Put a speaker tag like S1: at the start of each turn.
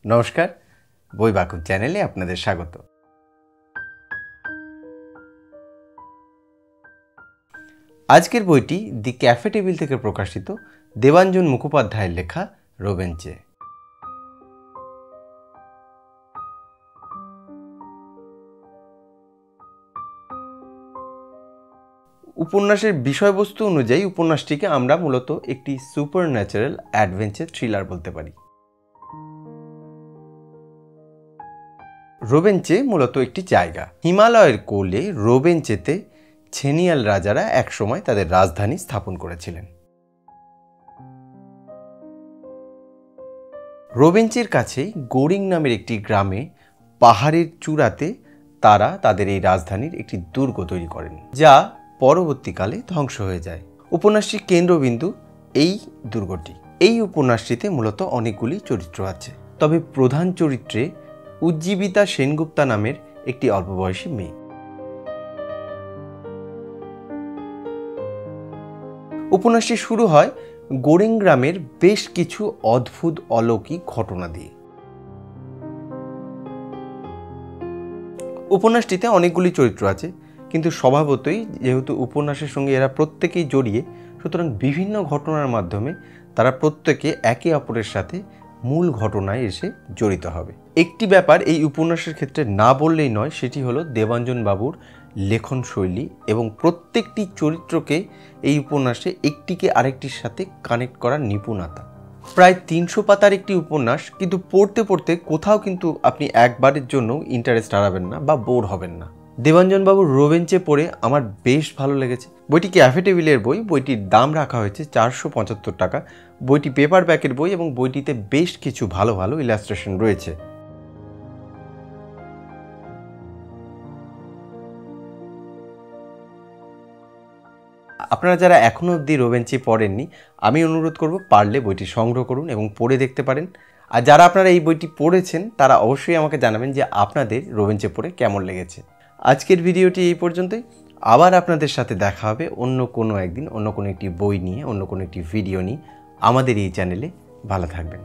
S1: নমস্কার, বই বাকুব চ্যানেলে আপনাদের স্বাগত। আজকের বইটি দি ক্যাফে টেবিল থেকে প্রকাশিত দেবাঞ্জন মুখোপাধ্যায়ের লেখা রোবেনচে। উপন্যাসের বিষয়বস্তু অনুযায়ী উপন্যাসটিকে আমরা মূলত একটি সুপারন্যাচারাল অ্যাডভেঞ্চার থ্রিলার বলতে পারি। রোবেনচে মূলত একটি জায়গা। হিমালয়ের কোলে রোবেনচেতে ছেনিয়াল রাজারা একসময় তাদের রাজধানী স্থাপন করেছিলেন। রোবেনচের কাছে গোরিং নামের একটি গ্রামে পাহাড়ের চূড়াতে তারা তাদের এই রাজধানীর একটি দুর্গ তৈরি করেন, যা পরবর্তীকালে ধ্বংস হয়ে যায়। উপন্যাসটির কেন্দ্রবিন্দু এই দুর্গটি। এই উপন্যাসটিতে মূলত অনেকগুলি চরিত্র আছে, তবে প্রধান চরিত্রে উজ্জীবিতা সেনগুপ্তা নামের একটি অল্প বয়সী মেয়ে। উপন্যাসটি শুরু হয় গোরিং গ্রামের বেশ কিছু অদ্ভুত অলৌকিক ঘটনা দিয়ে। উপন্যাসটিতে অনেকগুলি চরিত্র আছে, কিন্তু স্বভাবতই যেহেতু উপন্যাসের সঙ্গে এরা প্রত্যেকেই জড়িয়ে, সুতরাং বিভিন্ন ঘটনার মাধ্যমে তারা প্রত্যেকে একে অপরের সাথে মূল ঘটনায় এসে জড়িত হবে। একটি ব্যাপার এই উপন্যাসের ক্ষেত্রে না বললেই নয়, সেটি হলো দেবাঞ্জন বাবুর লেখন শৈলী এবং প্রত্যেকটি চরিত্রকে এই উপন্যাসে একটিকে আরেকটির সাথে কানেক্ট করার নিপুণতা। প্রায় 300 পাতার একটি উপন্যাস, কিন্তু পড়তে পড়তে কোথাও কিন্তু আপনি একবারের জন্য ইন্টারেস্ট হারাবেন না বা বোর হবেন না। দেবাঞ্জন বাবুর রোবেনচে পড়ে আমার বেশ ভালো লেগেছে। বইটি ক্যাফে টেবিলের বই। বইটির দাম রাখা হয়েছে 475 টাকা। বইটি পেপার ব্যাকের বই এবং বইটিতে বেশ কিছু ভালো ভালো ইলাস্ট্রেশন রয়েছে। আপনারা যারা এখনও অবধি রোবেনচে পড়েননি, আমি অনুরোধ করব পারলে বইটি সংগ্রহ করুন এবং পড়ে দেখতে পারেন। আর যারা আপনারা এই বইটি পড়েছেন তারা অবশ্যই আমাকে জানাবেন যে আপনাদের রোবেনচে পড়ে কেমন লেগেছে। আজকের ভিডিওটি এই পর্যন্তই। আবার আপনাদের সাথে দেখা হবে অন্য কোনো একদিন, অন্য কোনো একটি বই নিয়ে, অন্য কোনো একটি ভিডিও নিয়ে আমাদের এই চ্যানেলে। ভালো থাকবেন।